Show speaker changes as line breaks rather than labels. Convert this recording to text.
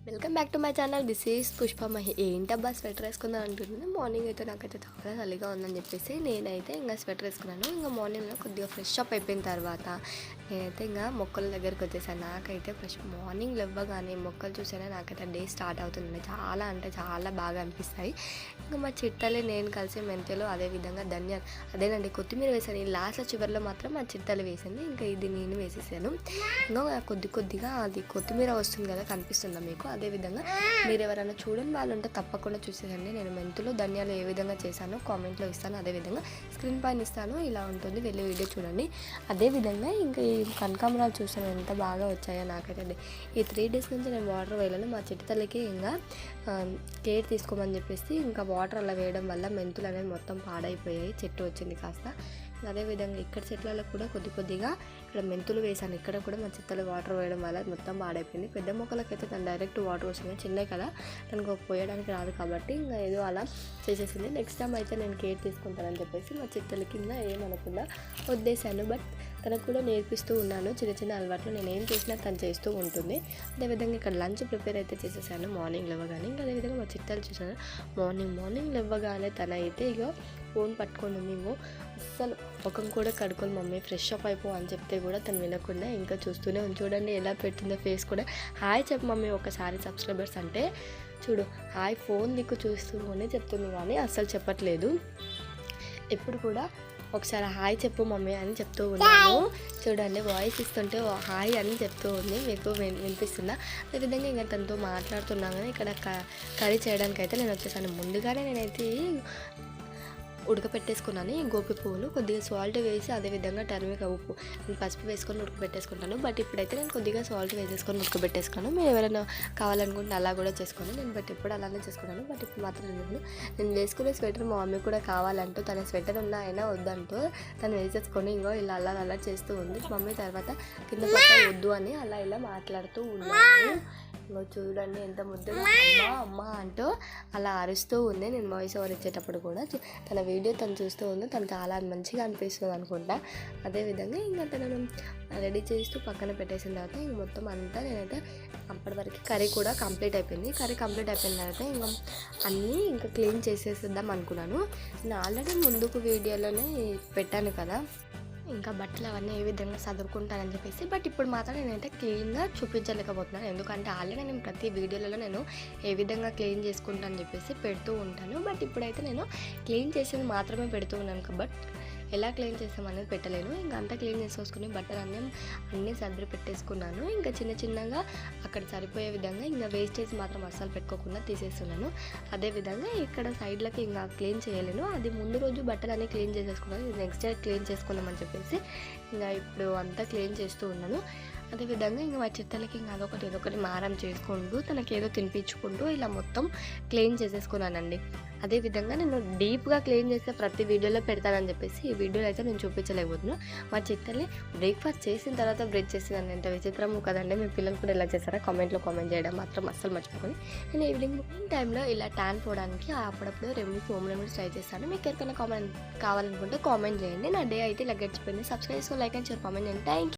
Welcome back to my channel. This is Pushpa Mahi. ఏంటబ్బా sweater వేసుకుందాం అంటున్నాను. మార్నింగ్ అయితే నాకైతే చాలా చలిగా ఉందని చెప్పేసి నేనైతే ఇంకా స్వెటర్ వేసుకున్నాను. ఇంకా మార్నింగ్లో కొద్దిగా ఫ్రెష్ అప్ అయిపోయిన తర్వాత నేనైతే ఇంకా మొక్కల దగ్గరికి వచ్చేసాను. నాకైతే ఫ్రెష్ మార్నింగ్ లేవగానే మొక్కలు చూసేనే నాకైతే డే స్టార్ట్ అవుతుంది. చాలా అంటే చాలా బాగా అనిపిస్తాయి. ఇంకా మా చిట్టలే నేను కలిసి మెంతులు అదేవిధంగా ధనియాలు అదేనండి కొత్తిమీర వేసాను. ఈ లాస్ట్లో చివరిలో మాత్రం మా చిట్టలు వేసింది. ఇంకా ఇది నేను వేసేసాను. ఇంకా కొద్దిగా అది కొత్తిమీర వస్తుంది కదా, కనిపిస్తుందా మీకు? అదేవిధంగా మీరు ఎవరైనా చూడని వాళ్ళు ఉంటే తప్పకుండా చూసేయండి. నేను మెంతులు ధనియాలు ఏ విధంగా చేశానో కామెంట్లో ఇస్తాను, అదేవిధంగా స్క్రీన్ పైన ఇస్తాను. ఇలా ఉంటుంది, వెళ్ళి వీడియో చూడండి. అదేవిధంగా ఇంకా ఈ కనకాంబరాలు చూసాను ఎంత బాగా వచ్చాయో నాకైతే. ఈ 3 days నుంచి నేను వాటర్ వేయలేను. మా చెట్టు తల్లికి ఇంకా కేర్ తీసుకోమని చెప్పేసి ఇంకా వాటర్ అలా వేయడం వల్ల మెంతులు అనేది మొత్తం పాడైపోయాయి. చెట్టు వచ్చింది కాస్త. అదేవిధంగా ఇక్కడ చెట్లలో కూడా కొద్దిగా ఇక్కడ మెంతులు వేసాను. ఇక్కడ కూడా మా చెత్తలు వాటర్ వేయడం వల్ల మొత్తం పాడైపోయింది. పెద్ద మొక్కలకైతే తను డైరెక్ట్ వాటర్ వస్తుంది, చిన్నవి కదా తనకు పోయడానికి రాదు కాబట్టి ఇంకా ఏదో అలా చేసేసింది. నెక్స్ట్ టైం అయితే నేను కేర్ తీసుకుంటానని చెప్పేసి మా చెత్తల కింద ఏమనకుండా వదిలేశాను. బట్ తనకు కూడా నేర్పిస్తూ ఉన్నాను చిన్న అలవాట్లు. నేను ఏం చేసినా తను చేస్తూ ఉంటుంది. అదేవిధంగా ఇక్కడ లంచ్ ప్రిపేర్ అయితే చేసేసాను మార్నింగ్ లేవగానే. ఇంకా అదేవిధంగా మా చిట్టాలు చూసాను. మార్నింగ్ లేవగానే తన అయితే ఇక ఫోన్ పట్టుకొని మేము అస్సలు ముఖం కూడా కడుకొని మమ్మీ ఫ్రెష్ అప్ అయిపో అని చెప్తే కూడా తను వినకుండా ఇంకా చూస్తూనే చూడండి ఎలా పెట్టిందో ఫేస్ కూడా. హాయ్ చెప్పు మమ్మీ ఒకసారి సబ్స్క్రైబర్స్ అంటే చూడు, హాయ్ ఫోన్ నీకు చూస్తూనే చెప్తుంది కానీ అస్సలు చెప్పట్లేదు. ఎప్పుడు కూడా ఒకసారి హాయ్ చెప్పు మమ్మీ అని చెప్తూ ఉన్నాను. చూడండి వాయిస్ ఇస్తుంటే హాయ్ అని చెప్తూ ఉంది. మీకు వినిపిస్తుందా? అదేవిధంగా ఇంకా తనతో మాట్లాడుతున్నాను. కానీ ఇక్కడ కర్రీ చేయడానికి అయితే నేను వచ్చేసాను. ముందుగానే నేనైతే ఉడకపెట్టేసుకున్నాను ఈ గోపి పువ్వులు. కొద్దిగా సాల్ట్ వేసి అదేవిధంగా టర్మిక్ ఉప్పు పసుపు వేసుకొని ఉడకబెట్టేసుకుంటాను. బట్ ఇప్పుడైతే నేను కొద్దిగా సాల్ట్ వేసేసుకొని ఉడకబెట్టేసుకున్నాను. మీరు ఎవరైనా కావాలనుకుంటే అలా కూడా చేసుకోండి. నేను బట్ ఎప్పుడు అలానే చేసుకున్నాను. బట్ ఇప్పుడు మాత్రం నేను వేసుకునే స్వెటర్ మా మమ్మీ కూడా కావాలంటూ తన స్వెటర్ ఉన్నా అయినా వద్దంటూ తను వేసేసుకొని ఇంకో ఇలా అలా చేస్తూ ఉంది. మమ్మీ తర్వాత కింద పక్క వద్దు అని ఇలా మాట్లాడుతూ ఉన్నాను. ఇంకో చూడండి ఎంత ముద్దుగా అమ్మ అంటూ అలా అరుస్తూ ఉంది. నేను వాయిస్ ఓవర్ ఇచ్చేటప్పుడు కూడా తన వీడియో తను చూస్తూ ఉంది. తను చాలా మంచిగా అనిపిస్తుంది అనుకుంటా. అదేవిధంగా ఇంకా తనను రెడీ చేస్తూ పక్కన పెట్టేసిన తర్వాత ఇంక మొత్తం అంతా నేనైతే అప్పటి వరకు కర్రీ కూడా కంప్లీట్ అయిపోయింది. కర్రీ కంప్లీట్ అయిపోయిన తర్వాత ఇంకా అన్నీ ఇంకా క్లీన్ చేసేద్దాం అనుకున్నాను. నేను ఆల్రెడీ ముందుకు వీడియోలోనే పెట్టాను కదా ఇంకా బట్టలు అవన్నీ ఏ విధంగా చదువుకుంటానని చెప్పేసి. బట్ ఇప్పుడు మాత్రం నేనైతే క్లీన్గా చూపించలేకపోతున్నాను. ఎందుకంటే ఆల్రెడీ నేను ప్రతి వీడియోలలో నేను ఏ విధంగా క్లీన్ చేసుకుంటానని చెప్పేసి పెడుతూ ఉంటాను. బట్ ఇప్పుడైతే నేను క్లీన్ చేసేది మాత్రమే పెడుతూ ఉన్నాను. బట్ ఎలా క్లీన్ చేస్తామనేది పెట్టలేను. ఇంకా అంతా క్లీన్ చేసుకొని బట్టలు అన్నీ సర్ది పెట్టేసుకున్నాను. ఇంకా చిన్నగా అక్కడ సరిపోయే విధంగా ఇంకా వేస్టేజ్ మాత్రం అస్సలు పెట్టుకోకుండా తీసేస్తున్నాను. అదేవిధంగా ఇక్కడ సైడ్లకి ఇంకా క్లీన్ చేయలేను. అది ముందు రోజు బట్టలు అన్నీ క్లీన్ చేసేసుకున్నాను. నెక్స్ట్ డే క్లీన్ చేసుకుందామని చెప్పేసి ఇంకా ఇప్పుడు అంతా క్లీన్ చేస్తూ ఉన్నాను. అదేవిధంగా ఇంకా మా చిత్తలకి ఇంకా ఏదొకటి మారం చేసుకుంటూ తనకి ఏదో తినిపించుకుంటూ ఇలా మొత్తం క్లీన్ చేసేసుకున్నానండి. అదేవిధంగా నేను డీప్గా క్లీన్ చేస్తే ప్రతి వీడియోలో పెడతానని చెప్పేసి ఈ వీడియోలో అయితే నేను చూపించలేకపోతున్నాను. మా చిత్తల్ని బ్రేక్ఫాస్ట్ చేసిన తర్వాత బ్రేక్ చేసిందని ఎంత విచిత్రము కదండి. మీ పిల్లలు కూడా ఎలా చేస్తారా కామెంట్లో కామెంట్ చేయడం మాత్రం అస్సలు మర్చిపోకండి. నేను ఈవినింగ్ టైంలో ఇలా ట్యాన్ పోవడానికి అప్పుడప్పుడు హోమ్ రెమెడీస్ ట్రై చేస్తాను. మీకు ఎవరికైనా కామెంట్ కావాలనుకుంటే కామెంట్ చేయండి. నా డే అయితే ఇలా గడిచిపోయింది. సబ్స్క్రైబ్ చేసుకో, లైక్ అండ్ షేర్, కామెంట్ చేయండి. Thank you.